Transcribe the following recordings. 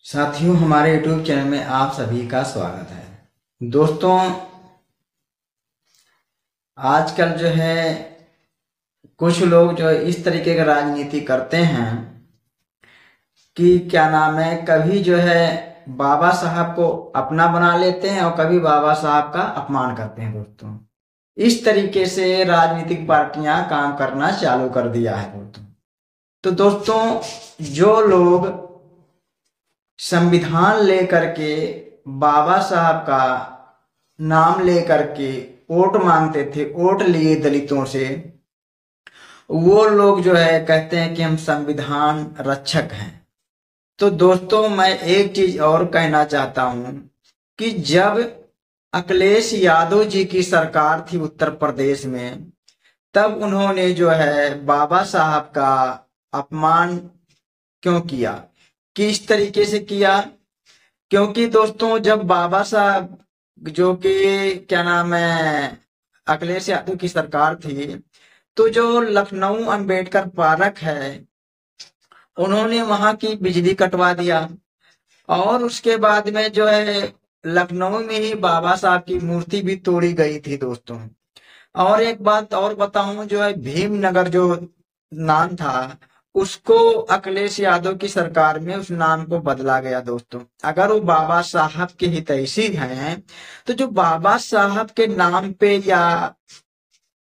साथियों, हमारे YouTube channel में आप सभी का स्वागत है। दोस्तों, आजकल जो है कुछ लोग जो है इस तरीके का राजनीति करते हैं कि क्या नाम है, कभी जो है बाबा साहब को अपना बना लेते हैं और कभी बाबा साहब का अपमान करते हैं। दोस्तों, इस तरीके से राजनीतिक पार्टियां काम करना चालू कर दिया है। दोस्तों, तो दोस्तों, जो लोग संविधान लेकर के बाबा साहब का नाम लेकर के वोट मांगते थे, वोट लिए दलितों से, वो लोग जो है कहते हैं कि हम संविधान रक्षक हैं। तो दोस्तों, मैं एक चीज और कहना चाहता हूं कि जब अखिलेश यादव जी की सरकार थी उत्तर प्रदेश में, तब उन्होंने जो है बाबा साहब का अपमान क्यों किया, किस तरीके से किया? क्योंकि दोस्तों, जब बाबा साहब जो कि क्या नाम है अखिलेश यादव की सरकार थी, तो जो लखनऊ अंबेडकर पार्क है, उन्होंने वहां की बिजली कटवा दिया और उसके बाद में जो है लखनऊ में ही बाबा साहब की मूर्ति भी तोड़ी गई थी। दोस्तों, और एक बात और बताऊं, जो है भीमनगर जो नाम था, उसको अखिलेश यादव की सरकार में उस नाम को बदला गया। दोस्तों, अगर वो बाबा साहब के हितैषी हैं, तो जो बाबा साहब के नाम पे या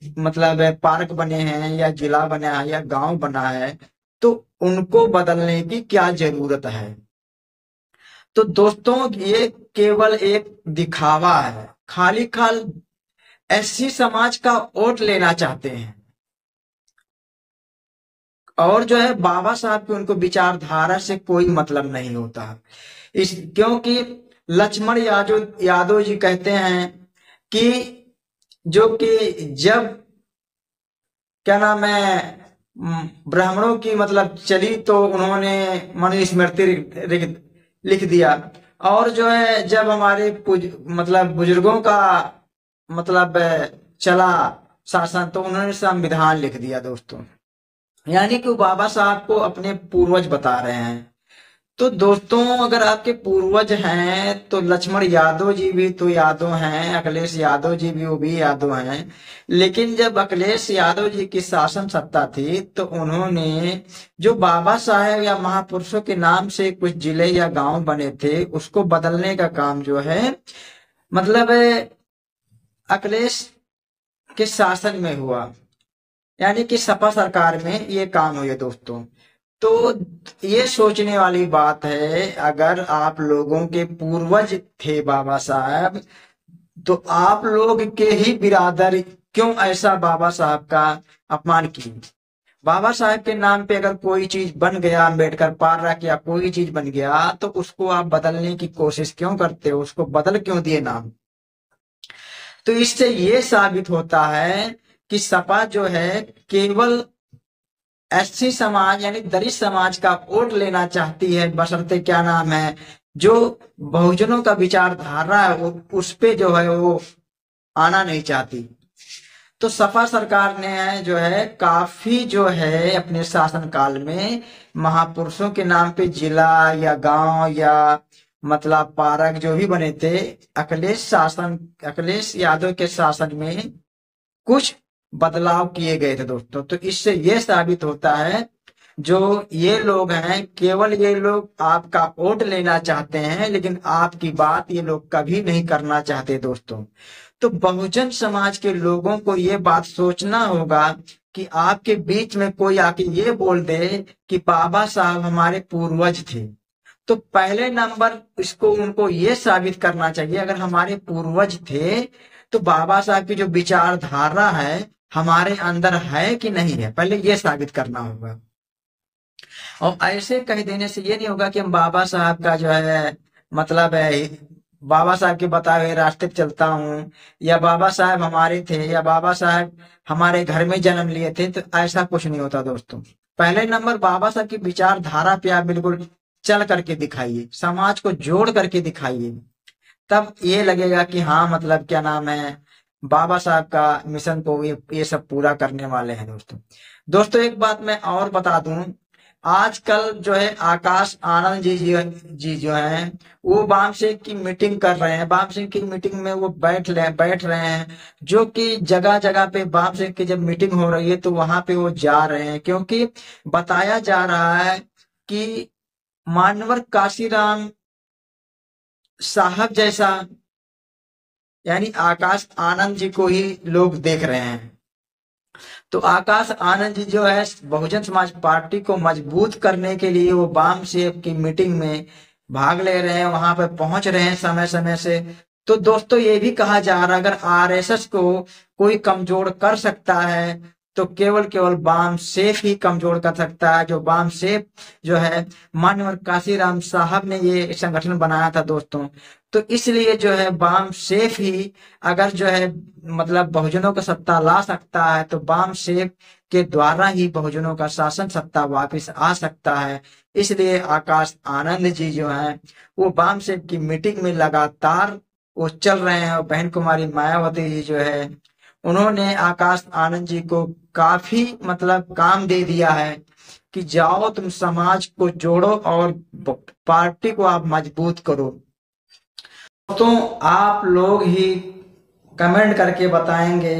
मतलब पार्क बने हैं या जिला बना है या गांव बना है, तो उनको बदलने की क्या जरूरत है? तो दोस्तों, ये केवल एक दिखावा है, खाली खाल एससी समाज का वोट लेना चाहते हैं। और जो है बाबा साहब की उनको विचारधारा से कोई मतलब नहीं होता इस, क्योंकि लक्ष्मण यादव जी कहते हैं कि जो कि जब क्या नाम है ब्राह्मणों की मतलब चली, तो उन्होंने मनुस्मृति लिख दिया। और जो है जब हमारे मतलब बुजुर्गों का मतलब चला शासन, तो उन्होंने संविधान लिख दिया। दोस्तों, यानी कि बाबा साहब को अपने पूर्वज बता रहे हैं। तो दोस्तों, अगर आपके पूर्वज हैं तो लक्ष्मण यादव जी भी तो यादव हैं, अखिलेश यादव जी भी वो भी यादव हैं। लेकिन जब अखिलेश यादव जी की शासन सत्ता थी, तो उन्होंने जो बाबा साहेब या महापुरुषों के नाम से कुछ जिले या गांव बने थे, उसको बदलने का काम जो है मतलब अखिलेश के शासन में हुआ, यानी कि सपा सरकार में ये काम हुए। दोस्तों, तो ये सोचने वाली बात है, अगर आप लोगों के पूर्वज थे बाबा साहब, तो आप लोग के ही बिरादर क्यों ऐसा बाबा साहब का अपमान किए? बाबा साहब के नाम पे अगर कोई चीज बन गया, अम्बेडकर पार्क या कोई चीज बन गया, तो उसको आप बदलने की कोशिश क्यों करते हो? उसको बदल क्यों दिए नाम? तो इससे ये साबित होता है कि सपा जो है केवल एससी समाज यानी दलित समाज का वोट लेना चाहती है, बशर्ते क्या नाम है जो बहुजनों का विचारधारा है वो उस पे जो है वो आना नहीं चाहती। तो सपा सरकार ने जो है काफी जो है अपने शासनकाल में महापुरुषों के नाम पे जिला या गांव या मतलब पार्क जो भी बने थे, अखिलेश यादव के शासन में कुछ बदलाव किए गए थे। दोस्तों, तो इससे ये साबित होता है जो ये लोग हैं, केवल ये लोग आपका वोट लेना चाहते हैं, लेकिन आपकी बात ये लोग कभी नहीं करना चाहते। दोस्तों, तो बहुजन समाज के लोगों को ये बात सोचना होगा कि आपके बीच में कोई आके ये बोल दे कि बाबा साहब हमारे पूर्वज थे, तो पहले नंबर इसको उनको ये साबित करना चाहिए, अगर हमारे पूर्वज थे तो बाबा साहब की जो विचारधारा है हमारे अंदर है कि नहीं है, पहले ये साबित करना होगा। और ऐसे कह देने से ये नहीं होगा कि हम बाबा साहब का जो है मतलब है बाबा साहब के बताए हुए रास्ते पे चलता हूँ, या बाबा साहब हमारे थे, या बाबा साहब हमारे घर में जन्म लिए थे, तो ऐसा कुछ नहीं होता। दोस्तों, पहले नंबर बाबा साहब की विचारधारा पे आप बिल्कुल चल करके दिखाइए, समाज को जोड़ करके दिखाइए, तब ये लगेगा कि हाँ मतलब क्या नाम है बाबा साहब का मिशन को ये सब पूरा करने वाले हैं। दोस्तों, एक बात मैं और बता दूं आजकल जो है आकाश आनंद जी जो है वो वाम सिंह की मीटिंग कर रहे हैं। वाम सिंह की मीटिंग में वो बैठ रहे हैं, जो कि जगह जगह पे वाम सिंह की जब मीटिंग हो रही है तो वहां पे वो जा रहे हैं, क्योंकि बताया जा रहा है कि मानवर काशीराम साहब जैसा यानी आकाश आनंद जी को ही लोग देख रहे हैं। तो आकाश आनंद जी जो है बहुजन समाज पार्टी को मजबूत करने के लिए वो वाम सेव की मीटिंग में भाग ले रहे हैं, वहां पर पहुंच रहे हैं समय समय से। तो दोस्तों ये भी कहा जा रहा है अगर आरएसएस को कोई कमजोर कर सकता है तो केवल केवल वाम सेफ ही कमजोर कर सकता है। जो वाम सेफ जो है मानवर काशीराम साहब ने ये संगठन बनाया था दोस्तों। तो इसलिए जो है वाम सेफ ही अगर जो है मतलब बहुजनों का सत्ता ला सकता है तो वाम सेफ के द्वारा ही बहुजनों का शासन सत्ता वापस आ सकता है। इसलिए आकाश आनंद जी जो है वो वाम सेफ की मीटिंग में लगातार वो चल रहे हैं। और बहन कुमारी मायावती जी जो है उन्होंने आकाश आनंद जी को काफी मतलब काम दे दिया है कि जाओ तुम समाज को जोड़ो और पार्टी को आप मजबूत करो। तो आप लोग ही कमेंट करके बताएंगे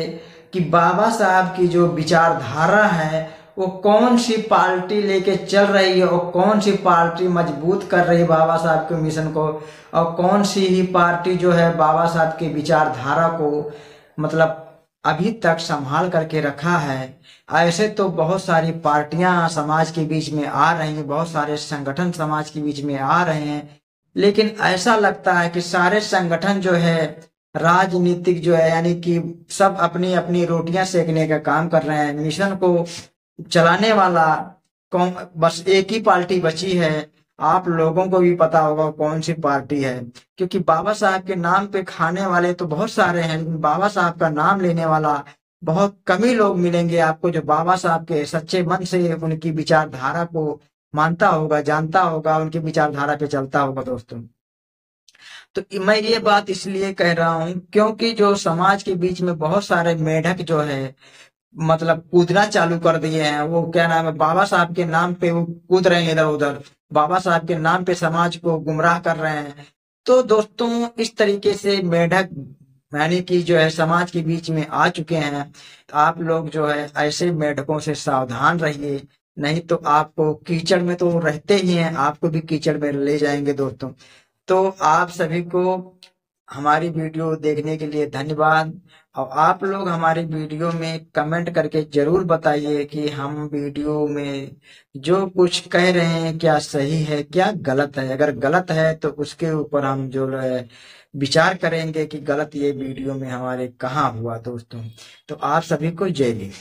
कि बाबा साहब की जो विचारधारा है वो कौन सी पार्टी लेके चल रही है और कौन सी पार्टी मजबूत कर रही है बाबा साहब के मिशन को, और कौन सी ही पार्टी जो है बाबा साहब की विचारधारा को मतलब अभी तक संभाल करके रखा है। ऐसे तो बहुत सारी पार्टियां समाज के बीच में आ रही हैं, बहुत सारे संगठन समाज के बीच में आ रहे हैं, लेकिन ऐसा लगता है कि सारे संगठन जो है राजनीतिक जो है यानी कि सब अपनी अपनी रोटियां सेकने का काम कर रहे हैं। मिशन को चलाने वाला कौन, बस एक ही पार्टी बची है। आप लोगों को भी पता होगा कौन सी पार्टी है, क्योंकि बाबा साहब के नाम पे खाने वाले तो बहुत सारे हैं, लेकिन बाबा साहब का नाम लेने वाला बहुत कम ही लोग मिलेंगे आपको जो बाबा साहब के सच्चे मन से उनकी विचारधारा को मानता होगा, जानता होगा, उनकी विचारधारा पे चलता होगा दोस्तों। तो मैं ये बात इसलिए कह रहा हूं क्योंकि जो समाज के बीच में बहुत सारे मेढक जो है मतलब कूदना चालू कर दिए हैं। वो क्या नाम है बाबा साहब के नाम पे वो कूद रहे हैं इधर उधर, बाबा साहब के नाम पे समाज को गुमराह कर रहे हैं। तो दोस्तों इस तरीके से मेढक यानी कि जो है समाज के बीच में आ चुके हैं। तो आप लोग जो है ऐसे मेढकों से सावधान रहिए, नहीं तो आपको कीचड़ में तो रहते ही हैं, आपको भी कीचड़ में ले जाएंगे दोस्तों। तो आप सभी को हमारी वीडियो देखने के लिए धन्यवाद। और आप लोग हमारी वीडियो में कमेंट करके जरूर बताइए कि हम वीडियो में जो कुछ कह रहे हैं क्या सही है क्या गलत है। अगर गलत है तो उसके ऊपर हम जो है विचार करेंगे कि गलत ये वीडियो में हमारे कहाँ हुआ दोस्तों। तो आप सभी को जय हिंद।